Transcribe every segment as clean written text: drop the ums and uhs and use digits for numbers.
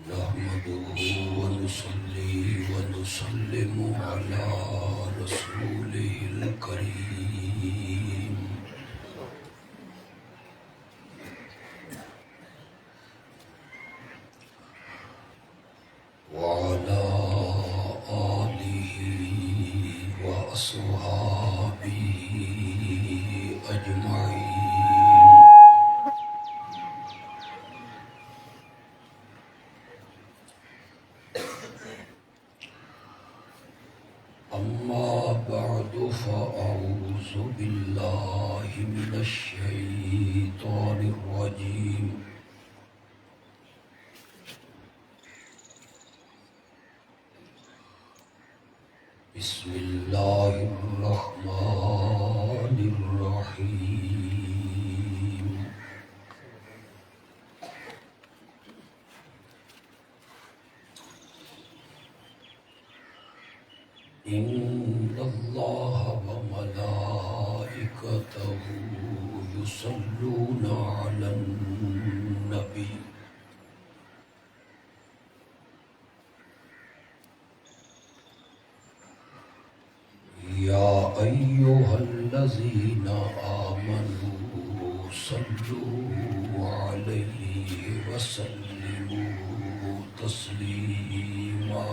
نحمده ونصلي ونسلم على رسوله الكريم وعلى آله وأصحابه أجمعين. أما بعد فأعوذ بالله من الشيطان الرجيم. بسم الله الرحمن الرحيم. إن الله وملائكته يصلون على النبي يا أيها الذين آمنوا صلوا عليه وسلموا تسليما.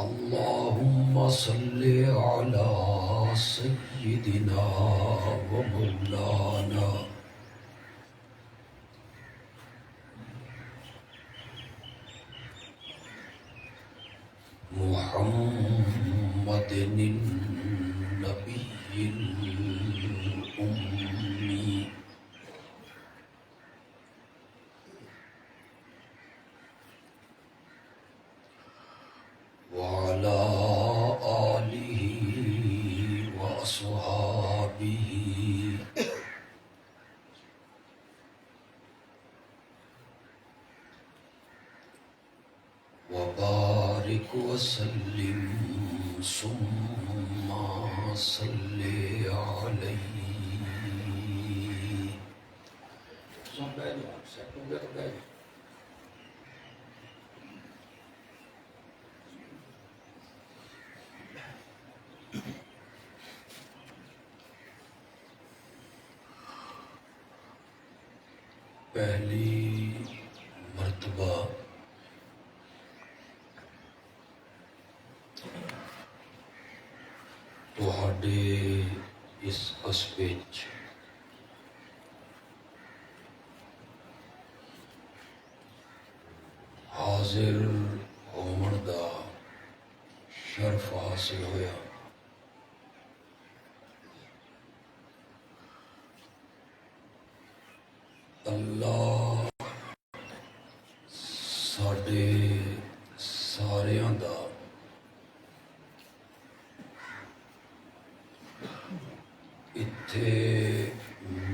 اللهم صل على سيدنا ومولانا محمد النبي الأمي وعلى آله وأصحابه وبارك وسلم ثم صل عليه. پہلی مرتبہ تہاڈے اس قصبے وچ حاضر ہون دا شرف حاصل ہویا. اللہ ساڈے ساریاں دا اتھے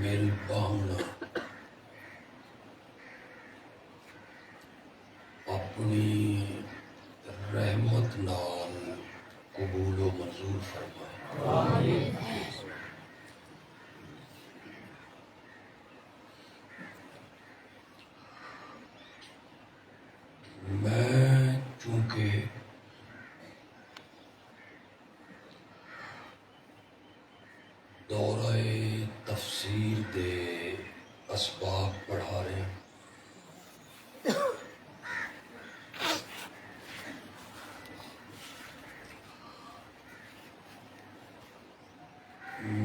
مل باؤنا اپنی رحمت نال قبول و منظور فرمائے. میں چونکہ دورہ تفسیر دے اسباب پڑھا رہے ہیں،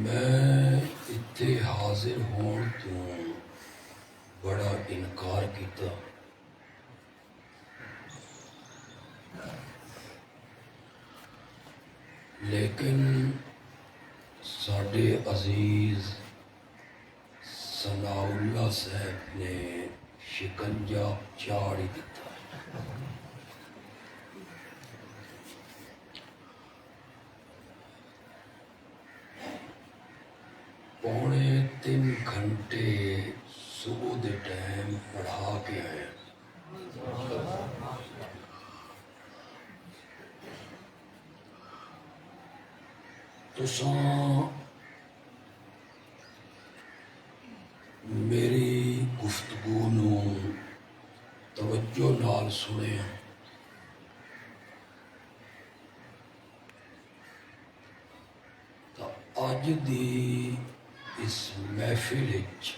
میں اتنے حاضر ہون تو بڑا انکار کیتا. لیکن ساڈے عزیز ثناء اللہ صاحب نے شکنجہ چاڑ ہی دیتا. پونے 3 گھنٹے صبح دے ٹائم پڑھا کے آئے. تساں میری گفتگو نو توجہ نال سنیا تو اج دی اس محفل وچ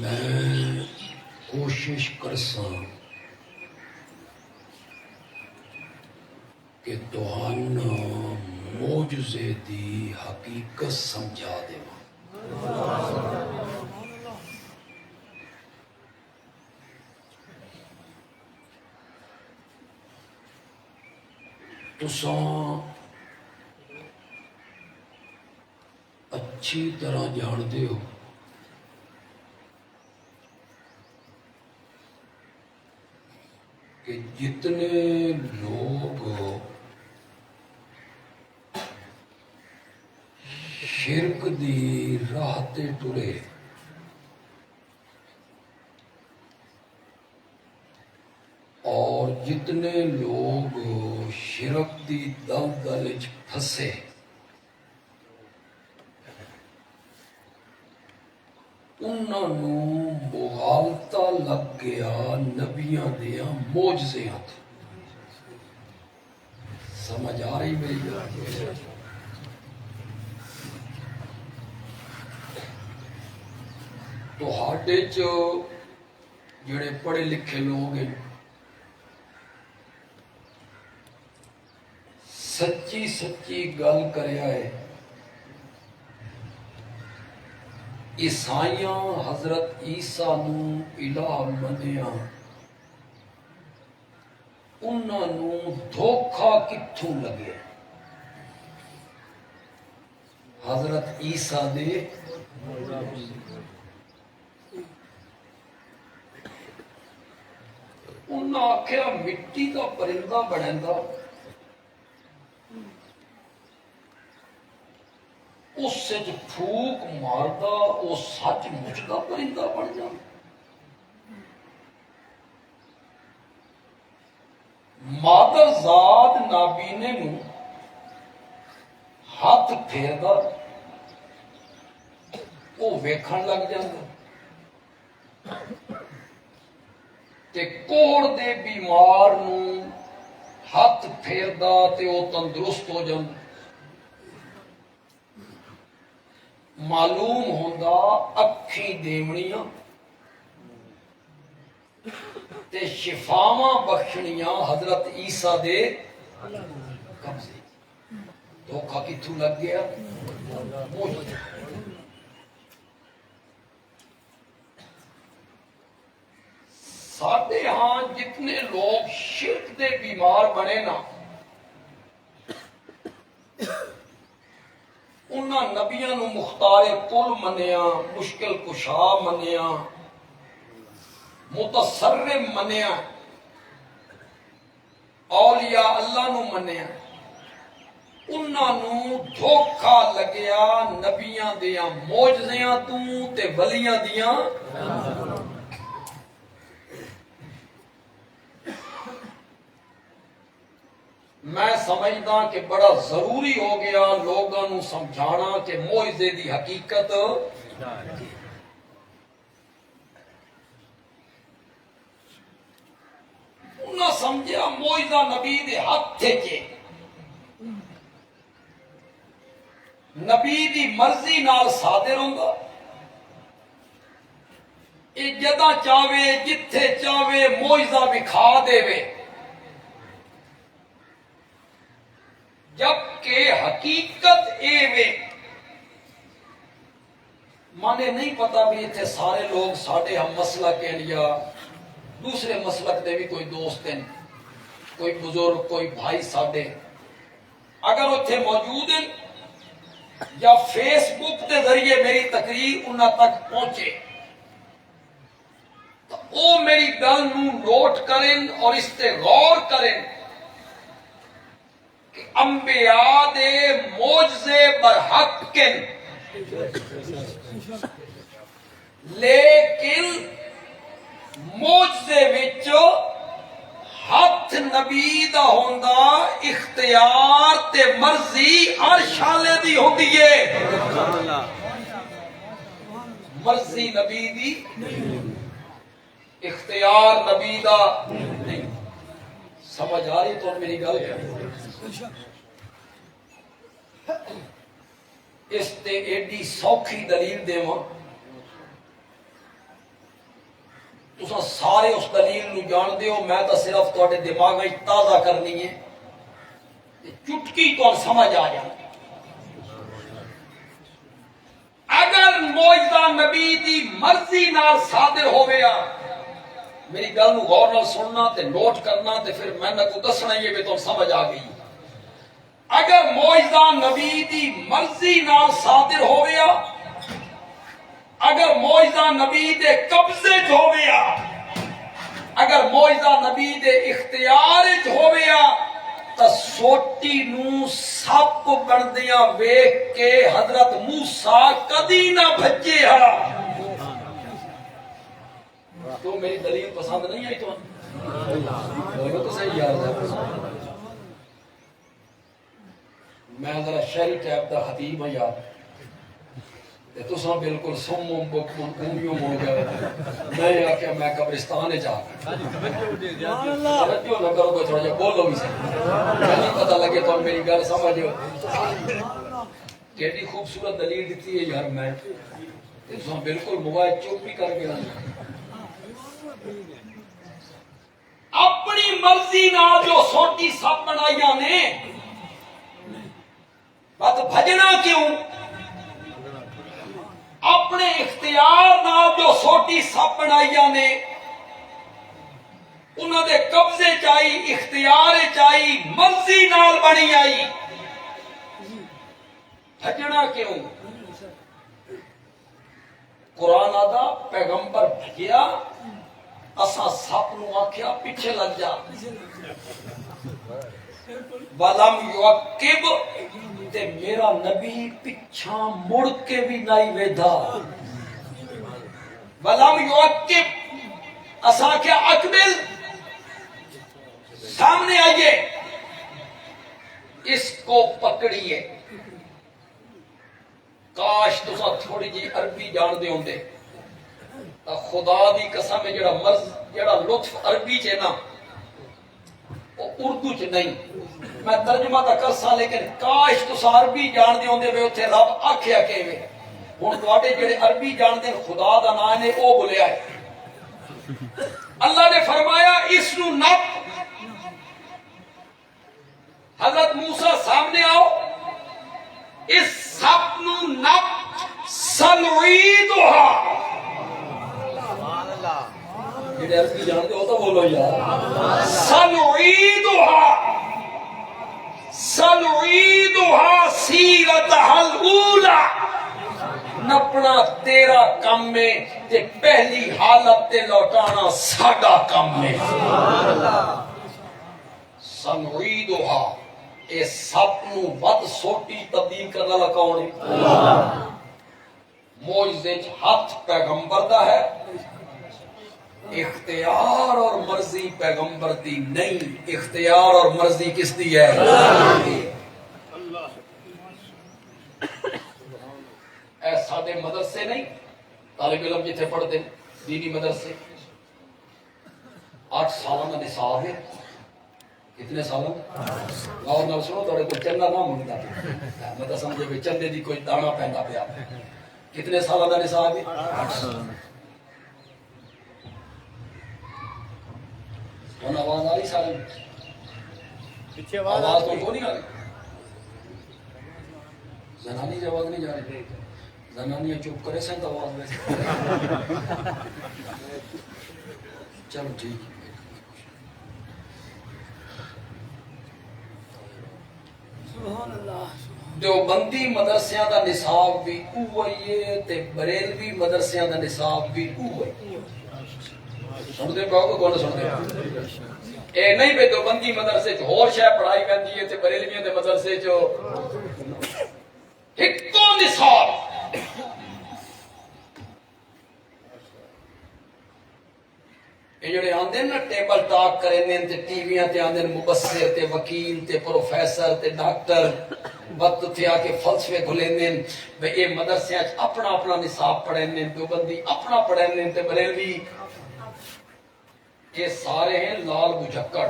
میں کوشش کرساں کہ تہانوں معجزے دی حقیقت سمجھا دیواں۔ تساں اچھی طرح جاندے ہو کہ جتنے لوگ شرک دی راہ تے ٹرے اور جتنے لوگ شرک دی دلدل وچ پھسے انہاں نوں مغالطہ لگ گیا نبیاں دیاں معجزیاں تے۔ سمجھ آ رہی میری بات؟ تو ہاڈے چ جڑے پڑھے لکھے لوگ ہیں سچی سچی گل کریا ہے، عیسائیاں حضرت عیسیٰ نو الہ منیا انہاں نو دھوکھا کتھوں لگے؟ حضرت عیسیٰ دے انہاں آکھیا مٹی دا پرندہ بنیندا اس سے جو پھوک ماردا وہ سچ مچ دا پرندہ بن جائے۔ مادر ذات نابینے نو ہاتھ پھیردا وہ ویکھن لگ جاندا تے کوڑ دے بیمار نو ہاتھ پھیردا تے وہ تندرست ہو جاندا۔ معلوم ہوندا اکھیں دیونیاں تے شفاواں بخشنیاں حضرت عیسیٰ دے قبضے۔ دھوکھا کتھوں لگ گیا؟ ساڈے ہاں جتنے لوگ شرک دے بیمار بنے نا انہاں نبیاں نو مختار کل منیا، مشکل کشا منیا، متصرف منیا، اولیاء اللہ نو منیا، انہاں نو دھوکھا لگیا نبیاں دیاں معجزیاں تو تے ولیاں دیاں۔ میں سمجھدا کہ بڑا ضروری ہو گیا لوگاں نو سمجھانا کہ معجزے دی حقیقت انہاں سمجھیا معجزہ نبی دے ہاتھ چے، نبی دی مرضی نال صادر ہوندا، اے جداں چاہے جتھے چاہے معجزہ وکھا دے، جبکہ حقیقت اے وے مانے نہیں پتا بھی اتنے سارے لوگ ساڑھے ہم مسلک ہیں یا دوسرے مسلک دے بھی کوئی دوست ہیں، کوئی بزرگ، کوئی بھائی ساڑھے اگر اتنے موجود ہیں یا فیس بک کے ذریعے میری تقریر انہاں تک پہنچے تو وہ میری گل نو نوٹ کریں اور اس تے غور کریں کہ انبیاء دے معجزے برحق کن، لیکن معجزے وچ ہاتھ نبی دا ہوندا اختیار تے مرضی عرش والے دی ہوندی ہے، مرضی نبی دی اختیار نبی دا نہیں۔ سمجھ آ رہی تو میری گل اس تے ایڈی سوکھی دلیل دیواں، تساں سارے اس دلیل نو جان دیو، میں تو صرف تواڈے دماغ وچ تازہ کرنی ہے، چٹکی تو سمجھ آ جائے۔ اگر معجزہ نبی دی مرضی نال صادر ہویا، میری گل نو غور نال سننا تے نوٹ کرنا تے پھر میں نہ کو دسنا یہ بھی تو سمجھ آ گئی۔ اگر معجزہ نبی دی مرضی نال صادر ہویا، اگر معجزہ نبی دے قبضے چ ہویا، اگر معجزہ نبی دے اختیار چ ہویا، تا سوٹی نو سپ بندیاں ویکھ کے حضرت موسیٰ کدی نہ بھجے ہا۔ تو میری دلیل پسند نہیں آئی تو صحیح یاد ہے، میں ذرا شہری ٹائپ دا خطیب ہوں یار، تساں بالکل سمم بکم امیوں ہو گئے، میں آکھیا میں قبرستان جا توجہ نہ کرو، کوئی تھوڑا جا بولو بھی صحیح، نہیں پتہ لگے تو میری گل سمجھو۔ کیڑی خوبصورت دلیل دیتی ہے یار، میں تساں بالکل موبائل چپ بھی کر کے نہ اپنی مرضی نال جو سوٹی سب بنائیاں نے، بات بھجنا کیوں؟ اپنے اختیار نال جو سوٹی سب بنائیاں نے، انہاں دے قبضے چائی، اختیار چائی، مرضی نال بنی آئی، بھجنا کیوں؟ قرآن آدھا پیغمبر بھجیا، اساں سب نو آکھیا پیچھے لگ جا، وَلَمْ يُعَقِّبْ، تے میرا نبی پچھاں مڑ کے بھی نہیں ویدھا۔ وَلَمْ يُعَقِّبْ، اساں کیا اقبل، سامنے آئیے، اس کو پکڑیے۔ کاش تساں تھوڑی جی عربی جان دے ہوندے، خدا دی قسم ہے جڑا لطف عربی چ نا وہ اردو چ نہیں، میں ترجمہ تا کرساں لیکن کاش تساں عربی جان دے ہوندے وے اوتھے رب آکھیا کیویں، ہن تواڈے جڑے عربی جان دے خدا دا نام ہے او بولیا ہے۔ اللہ نے فرمایا اس نو نپ، حضرت موسیٰ سامنے آؤ، اس سب نو نپ، سنعیدھا، جڑے عربی جان دے ہو تو بولو یار، سنعیدھا، سنعیدھا سیرتھا الاولی، نپنا تیرا کم میں تے پہلی حالت تے لوٹانا ساڈا کم میں۔ سنعیدھا، اے سب نو ود سوٹی تبدیل کرنے والا کون ہے؟ معجزے چ ہاتھ پیغمبر دا ہے، اختیار اور مرضی پیغمبر دی نہیں، اختیار اور مرضی کس دی ہے؟ اے سادے مدرسے نہیں، طالب علم جتھے پڑھتے دینی مدرسے، 8 سالوں کا نصاب ہے، کتنے سالوں؟ اور نہ سنو تھوڑے کوئی چندہ نہ منگتا، میں تو سمجھے کہ چندے دی کوئی دانا پہندا پیا، کتنے سالوں کا نصاب ہے؟ 8 سال۔ ہن آواز آ رہی سارے پیچھے آواز تو نہیں آ رہی، زنانی کی آواز نہیں جا رہی، زنانیاں چپ کرے سن تو آواز میں چلو ٹھیک۔ دیوبندی مدرسیاں دا نصاب بھی اوہی ہے تے بریلوی مدرسیاں دا نصاب بھی اوہی۔ سن دے پاؤ کون سن دے؟ اے نہیں بے دیوبندی مدرسے چ ہور شے پڑھائی ویندی ہے تے بریلویاں دے مدرسے چ ہکو نصاب۔ یہ جڑے آندے نا ٹیبل ٹاک کرنے تے ٹی ویاں تے آندے مبصر تے وکیل تے پروفیسر تے ڈاکٹر وقت تھے آ کے فلسفے گھلیندے بے اے مدرسے اپنا اپنا نصاب پڑھنے دیوبندی اپنا پڑھنے تے بریلوی یہ سارے ہیں لال بجھکڑ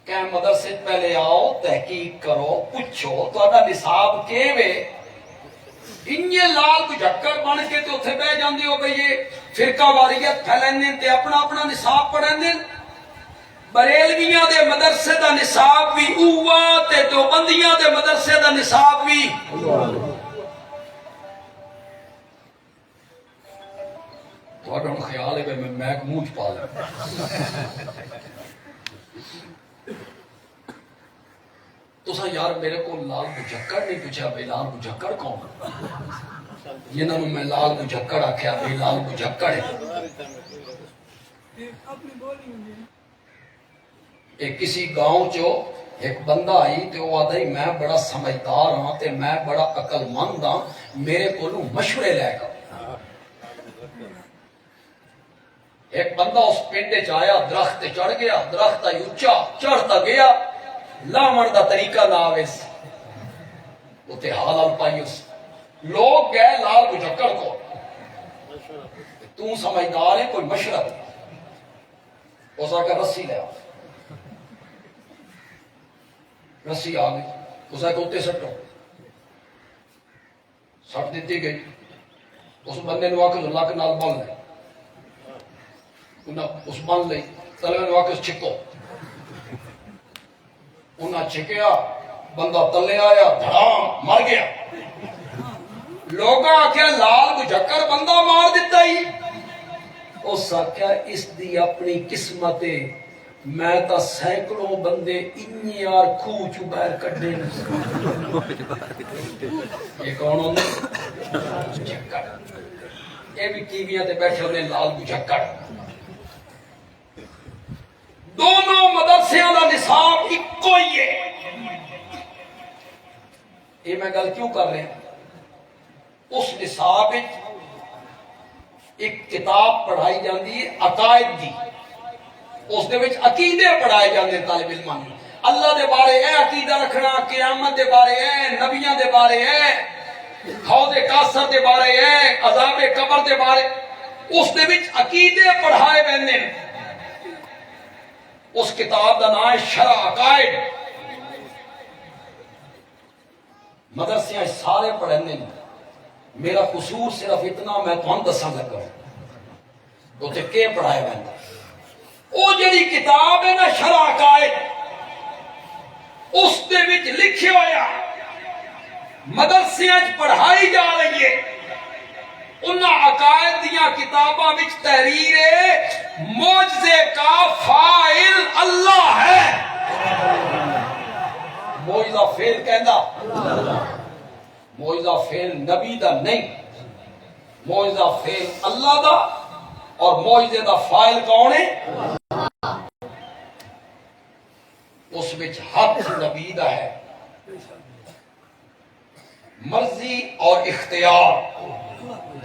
کہ مدرسے پہلے آؤ تحقیق کرو پوچھو تو ادا نصاب کے وے انجے لال بجھکڑ بن کے تے اتھے بہ جاندے ہو بھئی یہ فرقہ واریت پھیلنے تے اپنا اپنا نصاب پڑھنے بریلویاں دے مدرسے دا نصاب بھی اوہ تے دیوبندیاں دے مدرسے دا نصاب بھی تو اگر خیال ہے کہ میں ایک موچ پا لیں تو سا یار میرے کو لال بجھکڑ نہیں پوچھا بھئی لال بجھکڑ کون یہ نہ میں لال بجھکڑ آکھیا بھئی لال بجھکڑ ہے ایک کسی گاؤں چو ایک بندہ آئی تے وہ آدھائی میں بڑا سمجھدار ہاں تے میں بڑا عقل مند ہاں میرے کو مشورے لے گا ایک بندہ اس پنڈے چایا درخت چڑھ گیا درخت آئی اچھا چڑھتا گیا لامن دا طریقہ نہ آویس اتے حال پائی اس لوگ گئے لال بجھکڑ کو تو سمجھدار ہے کوئی مشرت اس آکا رسی لے آ رسی آ گئی اس آکا اتے سٹو سٹ دیتی گئی اس بندے نے آکا اللہ کے نال بن لے انہاں اس بن لئی تلوے نے آکا چھکو انہاں چھکیا بندہ تلے آیا دھڑام مر گیا لوگاں آکھیا لال بجھکڑ بندہ مار دیتا ہی اس آکھیا اس دی اپنی قسمت میں تا سینکڑوں بندے انی آر کھو چو باہر کٹنے یہ کون ہوندے بجھکڑ یہ بھی ٹی ویاں تے بیٹھے ہونے لال بجھکڑ دونوں مدرسیاں دا نصاب ایک کوئی ہے یہ میں گل کیوں کر رہے ہیں اس نصاب ایک کتاب پڑھائی جاندی ہے عقائد دی اس دے وچ عقیدے پڑھائے جاندے طالب علم اللہ دے بارے ہے عقیدہ رکھنا قیامت دے بارے ہے نبیوں دے بارے ہے حوض کاثر دے بارے ہے عذاب قبر دے بارے اس دے وچ عقیدے پڑھائے ویندے اس کتاب دا نام ہے شرع عقائد مدرسیاں سارے پڑھنے میرا قصور صرف اتنا میں تمہیں دسن لگا تو تے کے پڑھائے ویندا او جڑی کتاب ہے نا شرع عقائد اس دے وچ لکھیا ہویا مدرسیاں پڑھائی جا رہی ہے انہاں عقائد دیاں کتاباں وچ تحریر ہے معجزے کا فاعل اللہ ہے معجزہ فعل کہندا معجزہ فعل نبی دا نہیں معجزہ فعل اللہ دا اور معجزے دا فاعل کون ہے اس وچ حق نبی دا ہے مرضی اور اختیار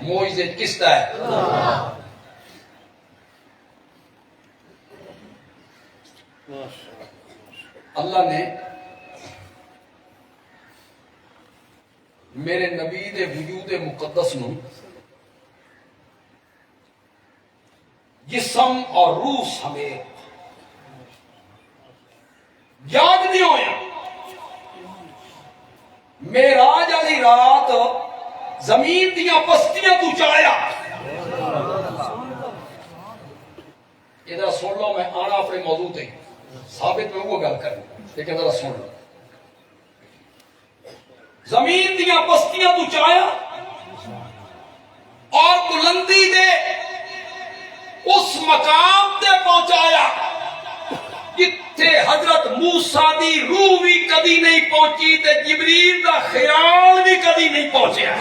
معجزے کس دا ہے اللہ نے میرے نبی دے وجود مقدس نو جسم اور روح سمیت یاد نہیں ہویا معراج والی رات زمین دیاں پستیاں تو چایا ادھر سن لو میں آنا اپنے موضوع تے ثابت میں وہ گل کروں لیکن ذرا سن لو زمین دیاں پستیاں تو چایا اور بلندی دے اس مقام تے پہنچایا جتھے حضرت موسیٰ دی روح بھی کدی نہیں پہنچی تے جبریل دا خیال بھی کدی نہیں پہنچیا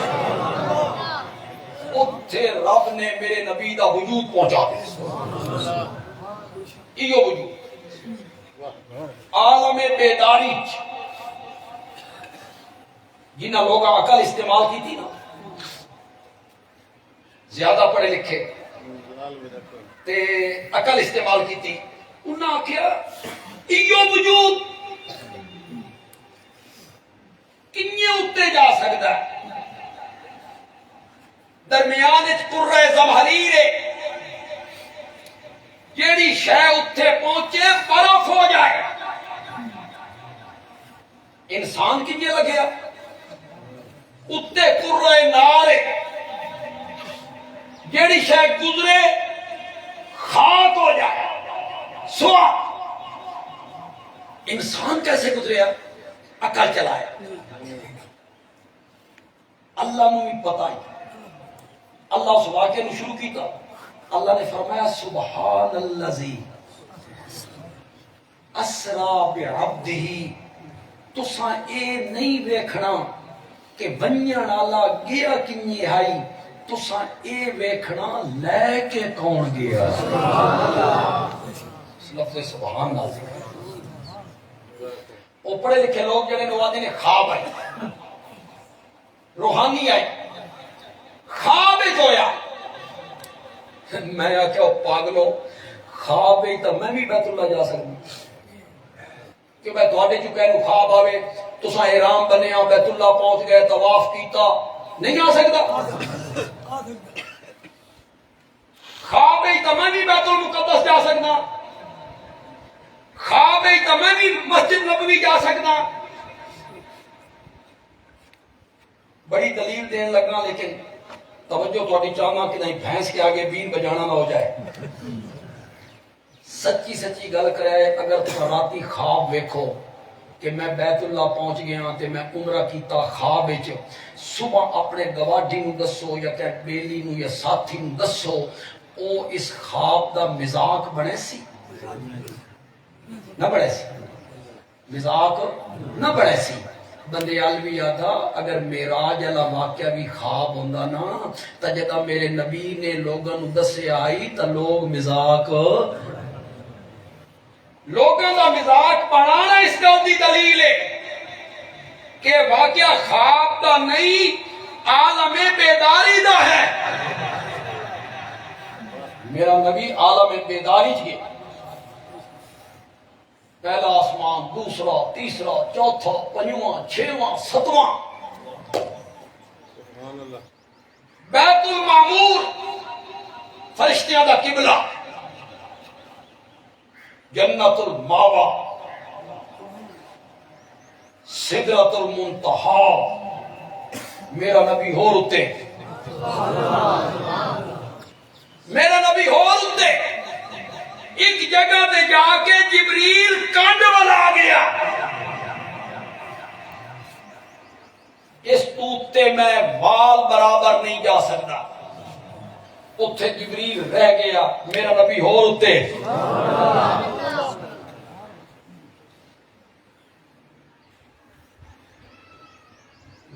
اتھے رب نے میرے نبی دا وجود پہنچا دیا ایو وجود عالم بیداری جنہ لوگا عقل استعمال کی تھی نا زیادہ پڑھے لکھے تے عقل استعمال کیتی، انہاں آکھیا ایو وجود کنیے اتے جا سکتا ہے، درمیان کرہ زمہریر جیڑی شے اتھے پہنچے برف ہو جائے، انسان کنیے لگیا اتنے کرہ نار جیڑی شے گزرے خاک ہو جائے سوا، انسان کیسے گزریا؟ عقل چلائے۔ اللہ نو بھی پتا ہی، اللہ اس واقعے نو شروع کیتا، اللہ نے فرمایا سبحان الذی اسرا بعبدہ، تساں اے نہیں ویکھنا کہ ونجن والا گیا کنجے آئی، تساں اے ویکھنا لے کے کون گیا۔ لفظ سبحان اللہ، وہ پڑھے لکھے لوگ جڑے نوادے نے خواب آئی، روحانی آئی، خواب ہویا، میں آکھیا پاگلو خواب تو میں بھی بیت اللہ جا سکتا کہ میں تھوڑے جو کہہ لوں خواب آوے تساں احرام بنیا بیت اللہ پہنچ گئے طواف کیتا، نہیں آ سکتا؟ خواب تو میں بھی بیت المقدس جا سکتا، خواب تو میں بھی مسجد نبوی جا سکتا۔ بڑی دلیل دین لگنا، لیکن توجہ تھوڑی چاہنا کہ نہیں بھینس کے آگے بین بجانا نہ ہو جائے۔ سچی سچی گل کرے، اگر تم راتی خواب ویکھو کہ میں بیت اللہ پہنچ گیا تے میں عمرہ کیتا خواب وچ، صبح اپنے گواڈی نو دسو یا کہ بیلی نو یا ساتھی نو دسو، او اس خواب دا مذاق بنے سی نہ بڑے سی، مذاق نہ بڑے سی۔ بندے علوی آدھا اگر معراج والا واقعہ بھی خواب ہوندا نا تا جدا میرے نبی نے لوگاں نو دسے آئی تا لوگ مذاق، لوگاں دا مذاق بنانا اس کا دی دلیل ہے کہ واقعہ خواب دا نہیں عالم بیداری دا ہے۔ میرا نبی عالم بیداری چ پہلا آسمان، دوسرا، تیسرا، چوتھا، پنجواں، چھواں، ستواں، بیت المعمور فرشتیاں دا قبلہ، جنت الماوا، سدرۃ المنتہا، میرا نبی ہور اتے، میرا نبی ہور اتے، ایک جگہ تے جا کے جبریل کانڈ والا آ گیا، اس توتے میں وال برابر نہیں جا سکتا، اتھے جبریل رہ گیا، میرا نبی ہور اتے۔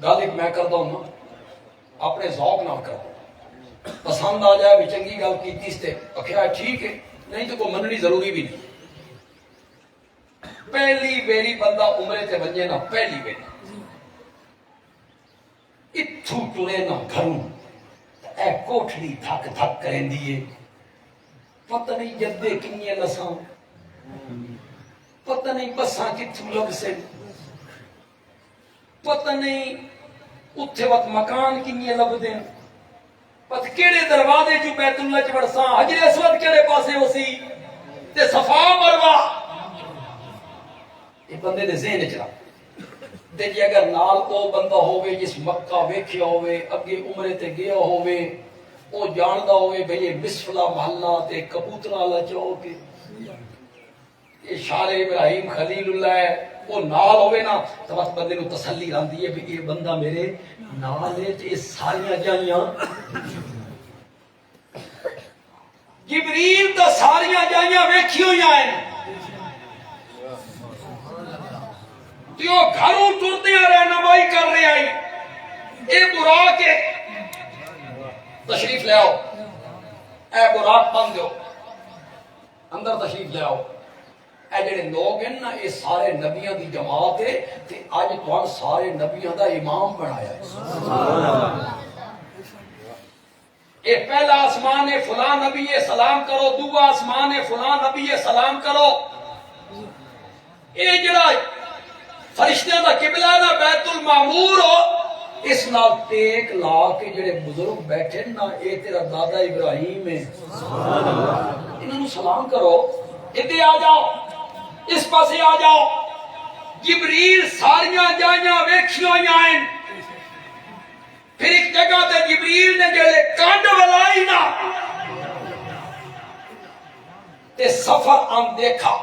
گل ایک میں کرتا ہوں نا، اپنے ذوق نہ کر، پسند آ جائے بھی چنگی گل کی تے آکھیا ٹھیک ہے، نہیں تو کوئی مننی ضروری بھی نہیں۔ پہلی بیری بندہ عمرے تے ونجے نا، پہلی بیری اتھو ٹرے نا گھروں، اے کوٹھڑی دھک دھک کریں دیئے، پتہ نہیں جدے کنیے لساں، پتہ نہیں بساں کتھو لگ سے، پتہ نہیں اتھے وقت مکان کنیے لگ دیں، پتہ کیڑے دروازے جو بیت اللہ چ وڑساں، حجر اسود کیڑے پاسے ہو سی تے صفا مروہ، یہ بندے دے ذہن چلا تے جی اگر نال او بندہ ہوئے جس مکہ ویکھیا ہوئے، اگے عمرے تے گیا ہوئے، او جاندا ہوئے بھئی یہ مسفلا محلہ تے کبوترا والا چوک ہے، یہ شار ابراہیم خلیل اللہ ہے، وہ نال ہوئے نا تو بس بندے نو تسلی آندی ہے کہ یہ بندہ میرے نال ہے تے ساریاں جائیاں، جبریل تو ساریاں جائیاں ویکھی ہوئی آئے، تو گھروں ٹرتے رہنمائی کر رہے آئی، اے براق ہے تشریف لے آؤ، اے براق بند دو اندر تشریف لے آؤ، اے جڑے لوگ ہیں نا یہ سارے نبیوں دی جماعت ہے تے آج تو سارے نبیوں دا امام بنایا ہے۔ اے پہلا آسمان ہے فلاں نبی ہے سلام کرو، دوسرا آسمان ہے فلاں نبی ہے سلام کرو. اے جڑا فرشتیاں دا قبلہ نہ بیت المعمور ہو، اس نال ٹیک لا کے جڑے بزرگ بیٹھے نا، اے تیرا دادا ابراہیم ہے، انہوں سلام کرو. ادھر آ جاؤ، اس پاسے آ جاؤ. جبریل ساریاں جائیاں ویکھیاں ہیں. پھر ایک جگہ تے جبریل نے جڑے کنڈ ولائی نا تے سفر ان دیکھا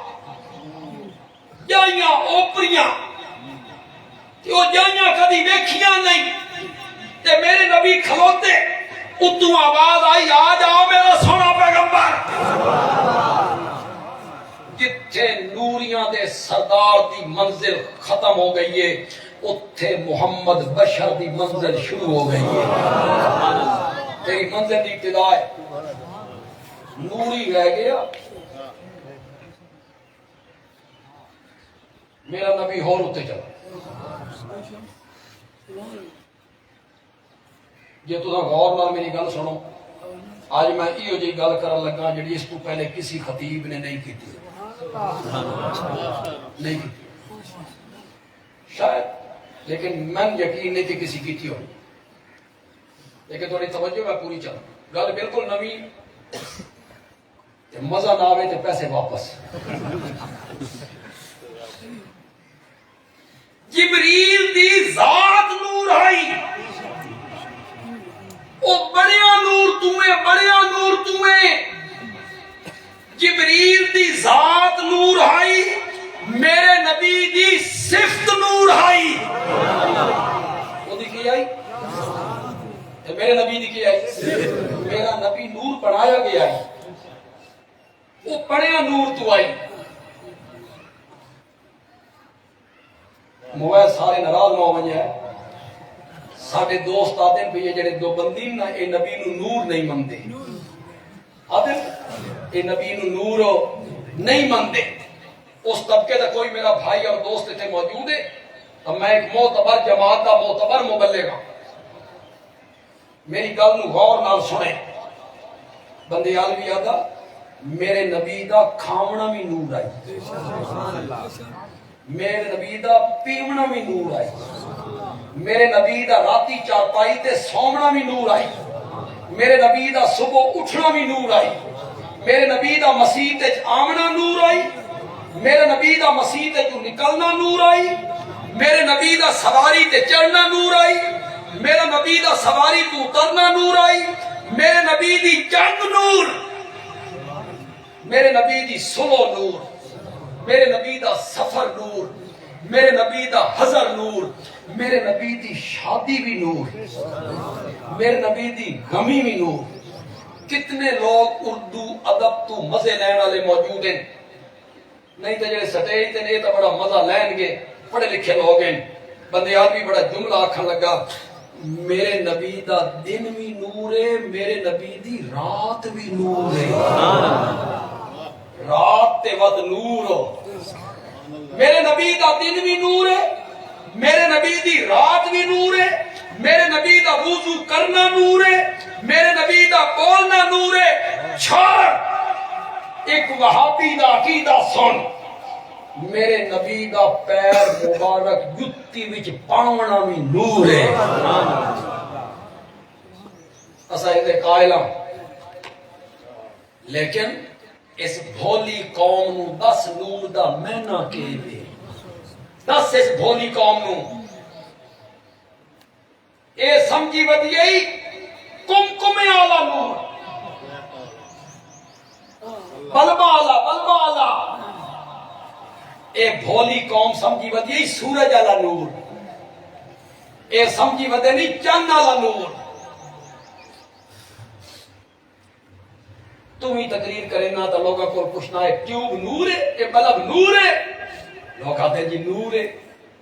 جائیاں اوپریاں تے وہ جائیاں کدی ویکھیاں نہیں. تے میرے نبی کھلوتے اتوں آواز آئی آ جاؤ میرا سونا پیغمبر. جتھے نوریاں دے سردار دی منزل ختم ہو گئی ہے اتھے محمد بشر دی منزل شروع ہو گئی ہے. تیری منزل دی ابتدا ہے، نوری رہ گیا. میرا نبی ہور اتے چلا. جے تساں غور نال میری گل سنو، آج میں ایو جی گل کرن لگا جڑی اس کو پہلے کسی خطیب نے نہیں کیتی نہیں کی شاید، لیکن من یقین نہیں کہ کسی کیتی ہو. لیکن تھوڑی توجہ میں پوری چل گل بالکل نوی، مزہ نہ آوے تے پیسے واپس. جبریل دی ذات نور آئی، او بڑیا نور تمہیں بڑیا نور تمہیں. جبریل دی ذات نور آئی، میرے نبی دی صفت نور آئی. وہ دی کی آئی؟ میرے نبی دی کی آئی؟ میرا نبی نور بنایا گیا ہے، وہ بڑیا نور تو آئی. موبائل سارے ناراض نہ ہو ہے. ساڈے دوست آتے ہیں یہ جڑے دو بندی نا اے نبی نو نور نہیں منتے. آتے اے نبی نو نور نہیں منتے. اس طبقے کا کوئی میرا بھائی اور دوست اتنے موجود ہے تو میں ایک معتبر جماعت کا معتبر مبلغ ہوں. میری گل نو غور نال سنے. بندیال بھی آدھا میرے نبی دا کھاونا بھی نور آئی، میرے نبی دا پیونا بھی نور آئی، میرے نبی دا راتی چارپائی تے سومنا بھی نور آئی، میرے نبی دا صبح اٹھنا بھی نور آئی، میرے نبی دا مسیح تے آمنا نور آئی، میرے نبی دا مسیح تے جو نکلنا نور آئی، میرے نبی دا سواری تے چڑھنا نور آئی، میرے نبی دا سواری تو اترنا نور آئی، میرے نبی دی جنگ نور، میرے نبی دی صلح نور، میرے نبی دا سفر نور، میرے نبی دا حضر نور، میرے نبی دی شادی بھی نور، میرے نبی دی غمی بھی نور. کتنے لوگ اردو ادب تو مزے لین والے موجود ہیں، نہیں تو جڑے سٹیج تے نہیں تو بڑا مزہ لین گے پڑھے لکھے لوگ ہیں. بندیال بھی بڑا جملہ آکھن لگا میرے نبی دا دن بھی نور ہے، میرے نبی دی رات بھی نور ہے. رات تے ود نور ہو، میرے نبی دا دن بھی نور ہے، میرے نبی دی رات بھی نور ہے، میرے نبی دا وضو کرنا نور ہے، میرے نبی دا بولنا نور ہے. چھوڑ ایک وہابی دا عقیدہ سن، میرے نبی دا پیر مبارک جتی وچ پاونا بھی نور ہے. اسا یہ قائل ہاں، لیکن اس بھولی قوم نو دس نور دا معنی کے دے. دس اس بھولی قوم نو اے سمجھی ودیئی کم آلا نور، بلبا آلا. اے بھولی قوم سمجھی ودیئی سورج آلا نور، اے سمجھی ودے نہیں چند آلا نور. تم ہی تقریر کرے نا تو لوگوں کو پوچھنا ہے ٹیوب نور ہے، یہ بلب نور ہے؟ لوگ آتے ہیں جی نور ہے،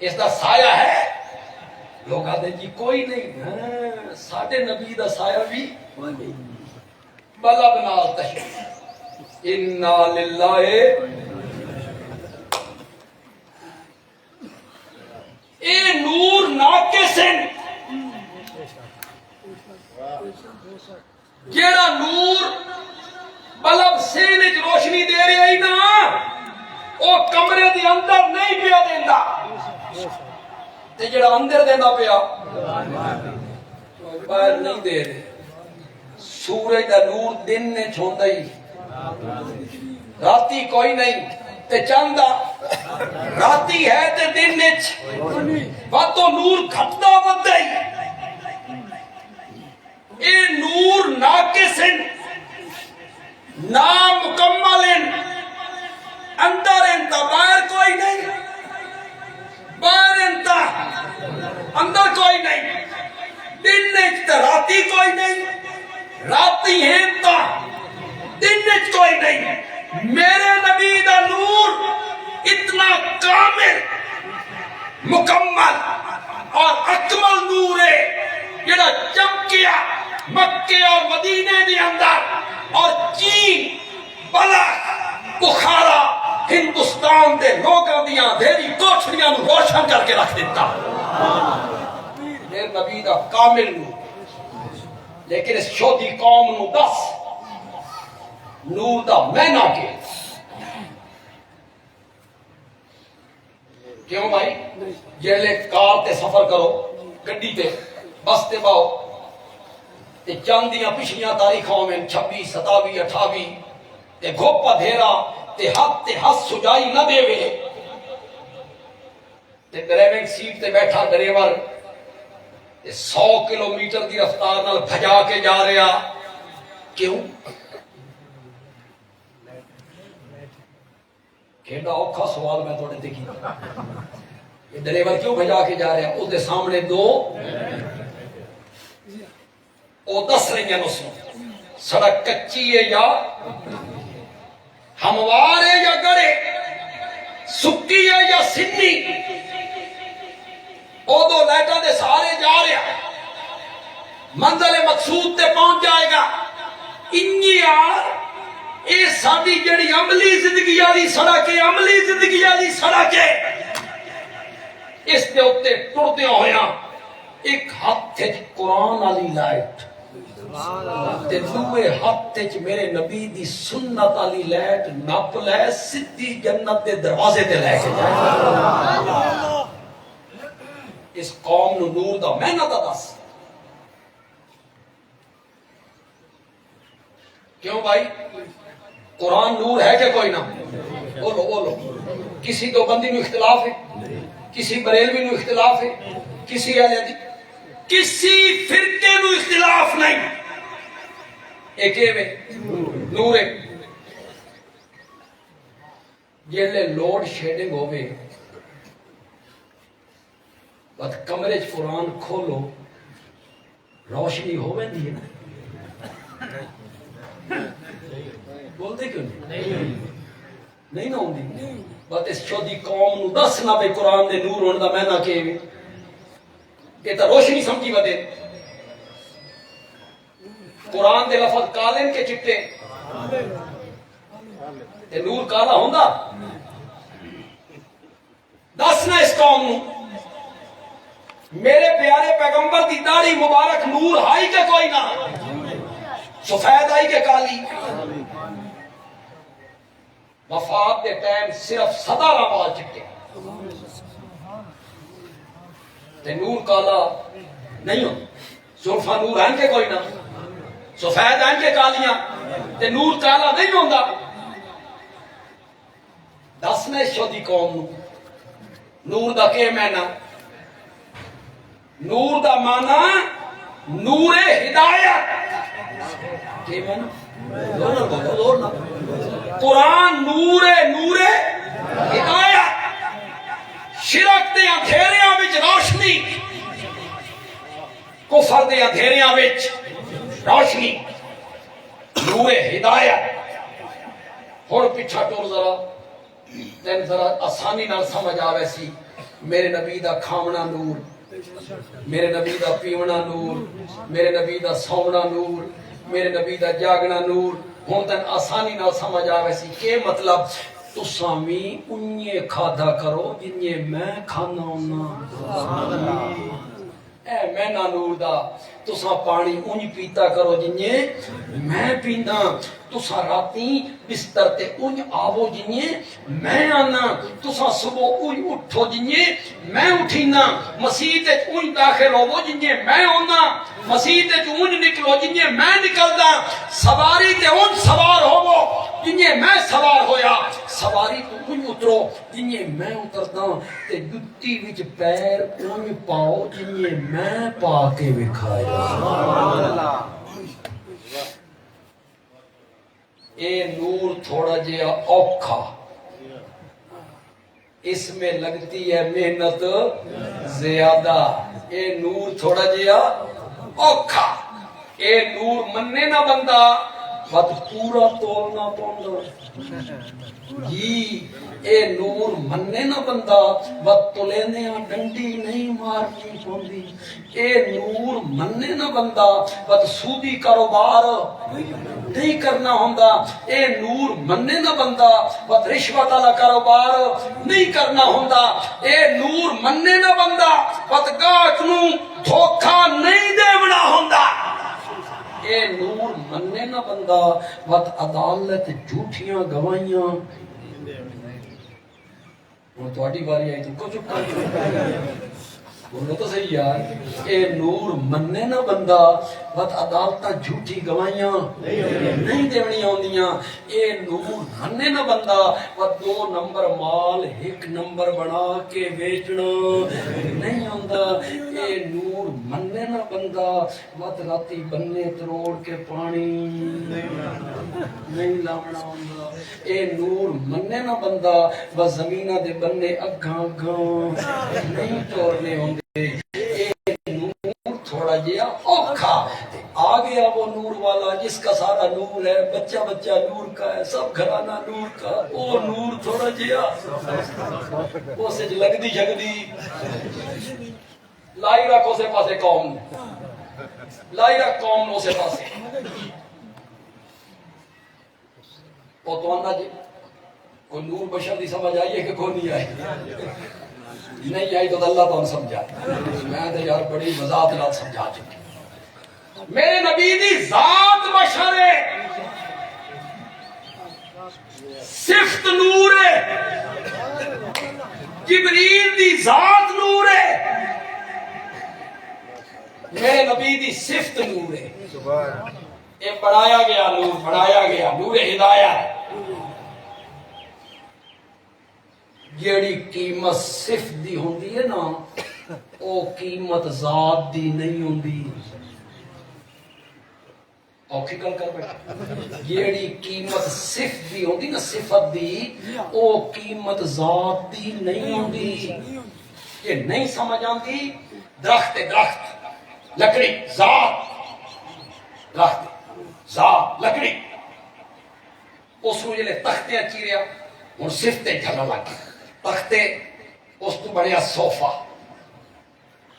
اس دا سایہ ہے؟ لوگ آتے ہیں جی کوئی نہیں. ساڈے نبی دا سایہ بھی بلب نال تشبیہ. انا للہ اے نور ناقص ہیں. جیڑا نور بلب سینے چ روشنی دے رہا ہی نا او کمرے دی اندر نہیں پیا دیندا تے جڑا اندر دیندا پیا باہر نہیں دے رہے سورج دا نور دن نے چھوندا ہی راتی کوئی نہیں تے چاندا راتی ہے تے دن وچ واتو نور گھٹدا وددا ہی اے نور ناقص نامکمل اندر انتا باہر کوئی نہیں باہر انتا اندر کوئی نہیں دن انتا راتی کوئی نہیں راتی انتا دن انتا کوئی نہیں میرے نبی دا نور اتنا کامل مکمل اور اکمل نور ہے جڑا چمکیا مکے اور مدینے دے اندر اور چین بلا بخارا ہندوستان دے لوگاں دیاں دھیری کوٹھڑیاں نو روشن کر کے رکھ دیتا میرے نبی دا کامل نور لیکن اس شودی قوم نو دس نور دا معنی کے کیوں بھائی جیلے کار تے سفر کرو گڈی تے بس تے باؤ تے چاندیاں پچھلیاں تاریخوں میں 26 27 28 تے گھوپا دھیرا تے ہاتھ سجائی نہ دے وے تے ڈرائیونگ سیٹ تے بیٹھا ڈرائیور تے 100 کلومیٹر دی رفتار نال بھجا کے جا رہا کیوں کیڑا اوکھا سوال میں تھوڑے دیکھی یہ ڈرائیور کیوں بھجا کے جا رہا اس دے سامنے دو او دس رہی ہیں نسوں سڑک کچی ہے یا ہموار ہے یا گڑے سکی ہے یا سنی او دو لائٹاں دے سارے جا رہا منزل مقصود تے پہنچ جائے گا انہی آر اے ساڑی جڑی عملی زندگی آلی سڑک ہے عملی زندگی آلی سڑک ہے اس دے اتے ٹردیاں ہویاں ایک ہاتھ قرآن آلی لائٹ تے دوے ہاتھ میرے نبی دی سنت علی لائٹ نپ لے سدھی جنت دے دروازے تے لے کے جائے اس قوم نو نور دا معنی دا دس کیوں بھائی قرآن نور ہے کہ کوئی نہ بولو کسی دو بندی میں اختلاف ہے کسی بریلوی میں اختلاف ہے کسی فرقے میں اختلاف نہیں ایک میں نور ہے جیلے لوڈ شیڈنگ ہوئے بات کمرے چ قرآن کھولو روشنی ہوئے نہیں ہے بولتے کیوں نہیں نہ ہوندی بات اس چودی قوم نو دس نہ بے قرآن دے نور ہونے دا میں نہ کہ یہ تا روشنی سمجھی بدے قرآن دے لفظ کالن کے چٹے تے نور کالا ہوندا دس نہ اس قوم نو میرے پیارے پیغمبر دی داڑھی مبارک نور آئی کے کوئی نہ سفید آئی کے کالی وفات دے ٹائم صرف 17 بال چٹے تے نور کالا نہیں ہو زلفا نور ہیں کے کوئی نہ سفید ہیں کے کالیاں تے نور کالا نہیں ہوندا دس نے شودی قوم نور دا کہ معنی نور دا معنی نور ہدایت کہ معنی دور نہ قرآن نور ہدایت شرک دے اندھیریاں وچ روشنی کفر دے اندھیریاں وچ روشنی نور ہدایت ہن پیچھا ٹور تین ذرا آسانی نال سمجھ آوے سی میرے نبی دا کھاونا نور میرے نبی دا پیونا نور میرے نبی دا سونا نور میرے نبی دا جاگنا نور ہوں تن آسانی نہ سمجھ آوے سی کہ مطلب تساں وی انہی کھادا کرو جنہی میں کھانا ہونا اے میں نا نور دا تساں پانی اونج پیتا کرو جنہیں میں پیندا تساں راتی بستر تے اونج آوو جنہیں میں آنا تساں صبح اونج اٹھو جنہیں میں اٹھینا مسجد تے اونج داخل ہوو جنہیں میں ہونا مسجد تے اونج نکلو جنہیں میں نکلدا سواری تے اونج سوار ہوو جنہیں میں سوار ہویا سواری تو اونج اترو جنہیں میں اتردا تے جُتی وچ پیر اونج پاؤ جنہیں میں پا کے وکھایا اے نور تھوڑا جیا اوکھا اس میں لگتی ہے محنت زیادہ اے نور تھوڑا جیا اوکھا اے نور مننے نہ بندہ بات پورا تولنا پوندا جی اے نور مننے نہ بندہ بات تولینے ڈنڈی نہیں مارنی پوندی اے نور مننے نہ بندہ بات سودی کاروبار نہیں کرنا ہوندا اے نور مننے نہ بندہ بات رشوت والا کاروبار نہیں کرنا ہوندا اے نور مننے نہ بندہ بات گاہک نو دھوکا نہیں دیونا ہوندا اے نور مننے نہ بندہ بات عدالت جھوٹیاں گوائیاں وہ تو اڈی باری آئی تم کو چپ کر بولو تو صحیح یار اے نور مننے نہ بندہ بات عدالتاں جھوٹی گوائیاں نہیں دیونی ہوندیاں اے نور مننے نہ بندہ بات 2 نمبر مال 1 نمبر بنا کے بیچنا نہیں ہوندا اے نور مننے نہ بندہ بات راتی بننے تروڑ کے پانی نہیں لاونا ہوندا اے نور مننے نہ بندہ بس زمینہ دے بننے اگاں اگاں نہیں توڑنے ہوندے تھوڑا جیا اوکھا آ گیا وہ نور والا جس کا سارا نور ہے بچہ بچہ نور کا ہے سب گھرانہ نور کا وہ نور تھوڑا جیا وہ سے لگ دی جگ دی لائی رکھو سے پاسے قوم لائی رکھ قوم نو سے پاسے وہ تو آنا جی کوئی نور بشر دی سمجھ آئیے کہ کوئی نہیں آئی نہیں آئی تو اللہ تو سمجھا میں تو یار بڑی وضاحت نال سمجھا چکی میرے نبی دی ذات بشر ہے صفت نور ہے جبریل دی ذات نور ہے میرے نبی دی صفت نور ہے یہ بڑھایا گیا نور ہدایت جیڑی قیمت صفت دی ہوندی ہے نا او قیمت ذات دی نہیں ہوندی اوکھی گل کر بیٹھا جیڑی قیمت صفت دی ہوندی نا صفت دی او قیمت ذات دی نہیں ہوندی یہ نہیں سمجھ آندی درخت لکڑی ذات درخت ذات لکڑی اس کو جلے تختیاں چیریا اور صفتیں جھلا لگی تختے اس تو بڑھیا صوفہ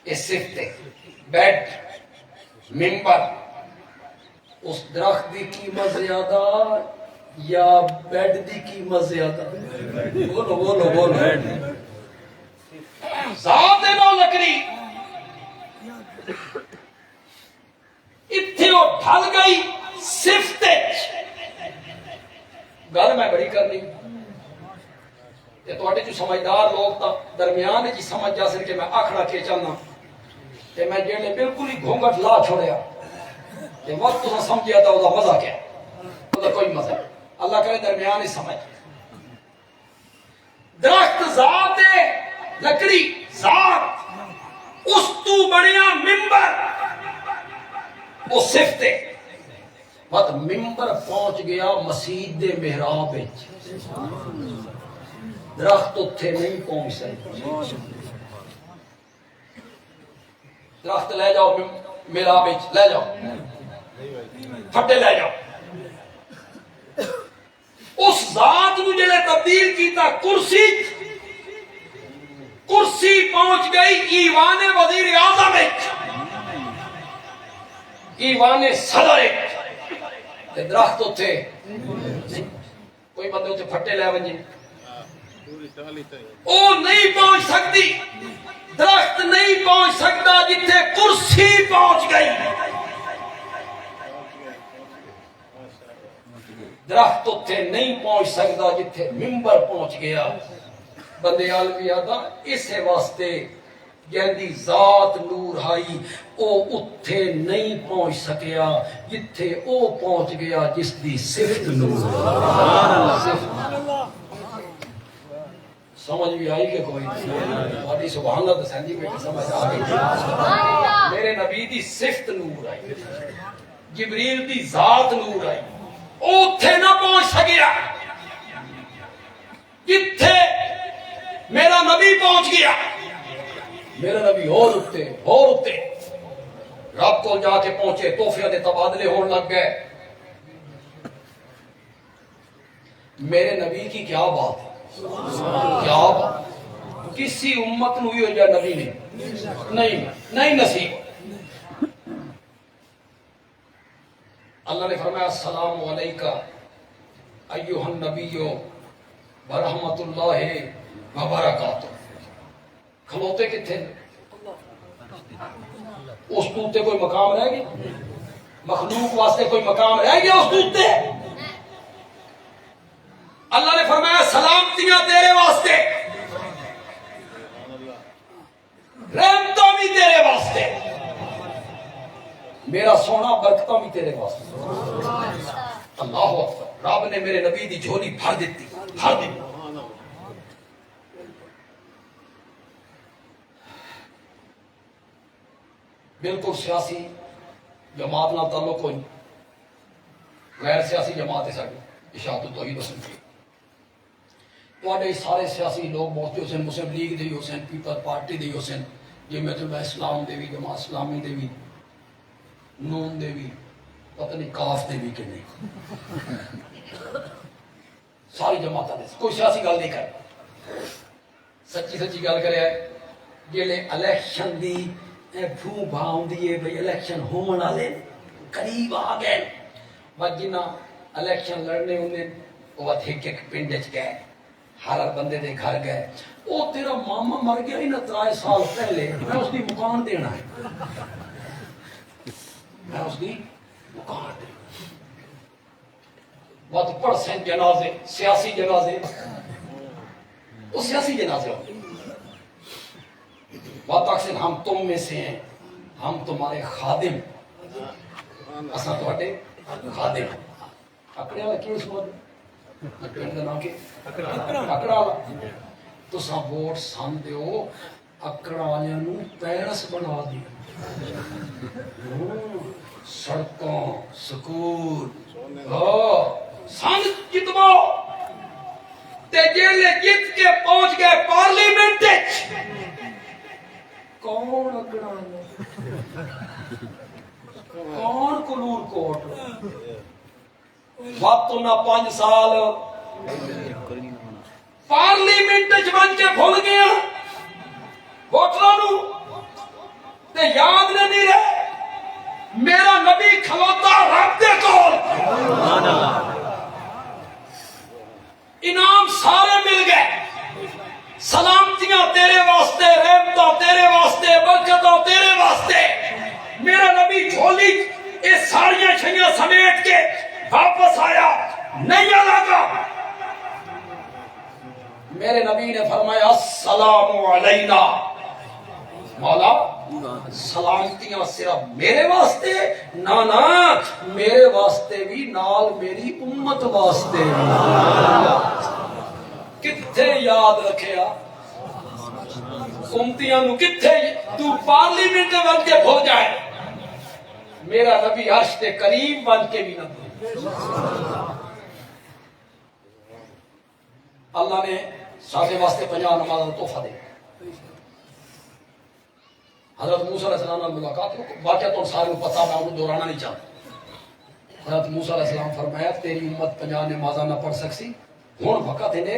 یہ صفتے بیڈ ممبر اس درخت دی قیمت زیادہ یا بیڈ دی قیمت زیادہ بولو ذات نو لکڑی اتھے وہ ڈھل گئی صفتے گل میں بڑی کرنی تے تواڈے جو سمجھدار لوگ تا درمیان جی سمجھ جا سن کہ میں آکھنا کے چلنا تے میں جیڑے بالکل ہی گھونگٹ لا چھوڑیا تے وقت تو سمجھیا تا وہ مزہ کیا وہ کوئی مزہ اللہ کرے درمیان ہی سمجھ درخت ذات ہے لکڑی ذات اس تو بڑیا ممبر وہ صفت ہے بات ممبر پہنچ گیا مسجد دے محراب وچ درخت اتھے نہیں پہنچ سکتے درخت لے جاؤ محراب وچ لے جاؤ پھٹے لے جاؤ اس ذات نو جڑے تبدیل کیتا کرسی پہنچ گئی ایوان وزیر اعظم ایوان صدر درخت اتھے کوئی بندے اتھے پھٹے لے ونجے وہ نہیں پہنچ سکتی، درخت نہیں پہنچ سکتا جتھے کرسی پہنچ گئی، درخت اتنے نہیں پہنچ سکتا جتھے ممبر پہنچ گیا۔ بندے عالمی آدھا اسے واسطے جہدی ذات نور آئی او اتھے نہیں پہنچ سکیا جتھے او پہنچ گیا جس دی صفت نور۔ سمجھ بھی آئی کہ کوئی نہیں؟ سبحان اللہ دسین جی میں سمجھ آ گئی۔ میرے نبی دی صفت نور آئی، جبریل دی ذات نور آئی، او اتھے نہ پہنچ سکیا جتھے میرا نبی پہنچ گیا۔ میرا نبی اور اتے رب کو جا کے پہنچے، توفیہ دے تبادلے ہون لگ گئے۔ میرے نبی کی کیا بات ہے، کیا بات، کسی امت نو ہوئی ہو جائے نبی نے نہیں نصیب۔ اللہ نے فرمایا السلام علیکہ ایھا النبی ورحمۃ اللہ وبرکاتہ۔ کھلوتے کتنے اس دوتے کوئی مقام رہ گیا؟ مخلوق واسطے کوئی مقام رہ گیا اس دوتے؟ اللہ نے فرمایا سلامتیاں تیرے واسطے، رحمتوں بھی تیرے واسطے، میرا سونا برکتوں بھی تیرے واسطے۔ اللہ اکبر، رب نے میرے نبی دی جھولی بھر دیتی، بھر دیتی۔ بالکل سیاسی جماعت نہ تعلق کوئی، غیر سیاسی جماعت ہے ساری اشاعت التوحید و سنت۔ تو سارے سیاسی لوگ بہت حسین مسلم لیگ دے حسین، پیپل پارٹی دے حسین، جمعیت اسلام دے بھی، جماعت اسلامی دے بھی، نون دے بھی، پتہ نہیں کاف دے بھی کہ نہیں، ساری جماعت دے کوئی سیاسی گل نہیں کر، سچی گل کرے جیلے الیکشن دی بھو بھاؤں دیئے بھئی الیکشن ہومن والے قریب آ گئے، بس جنہ الیکشن لڑنے انہیں وہ ایک پنڈ گئے، ہر بندے دے گھر گئے، او تیرا ماما مر گیا ہی نہ 3 سال پہلے، میں اس دی مکان دینا ہے، میں اس دی مکان دینا، بہت پڑھ سین جنازے، سیاسی جنازے، وہ سیاسی جنازے ہوتے بات اکثر ہم تم میں سے ہیں، ہم تمہارے خادم، اساں تواڈے خادم۔ اکڑے والا کی سمجھ اکڑے دا نام کی اکڑا والا، تساں ووٹ سان دیو اکڑا والےاں نو پیرس بنا دیو، سڑکاں سکول سان جتواؤ، تے جیلے جت کے پہنچ گئے پارلیمنٹ کون اکڑا کون کلور کوٹ وقت نہ 5 سال پارلیمنٹ بن کے بھول گیا ووٹروں تے یاد نہیں رہے میرا نبی کھلوتا رب دے کول، انعام سارے مل گئے، سلامتیاں تیرے واسطے، رحمتاں تیرے واسطے، برکتاں تیرے واسطے۔ میرا نبی جھولی اس ساریاں چھیاں سمیٹ کے واپس آیا، نہیں لگا۔ میرے نبی نے فرمایا السلام علینا، مولا سلامتیاں صرف میرے واسطے نہ میرے واسطے بھی نال میری امت واسطے۔ کتھے یاد رکھیا امتیاں نو، کتھے تو پارلیمنٹ بن کے بھول جائے، میرا نبی عرش کے قریب بن کے بھی نہ بھول۔ اللہ نے سارے واسطے 50 نماز کا تحفہ دے۔ حضرت موسیٰ علیہ السلام نے ملاقات کو واقعہ تو سارے کو پتا، میں انہوں دہرانا نہیں چاہتا۔ حضرت موسیٰ علیہ السلام فرمایا تیری امت 50 نمازاں نہ پڑھ سکسی، ہن وقت ہے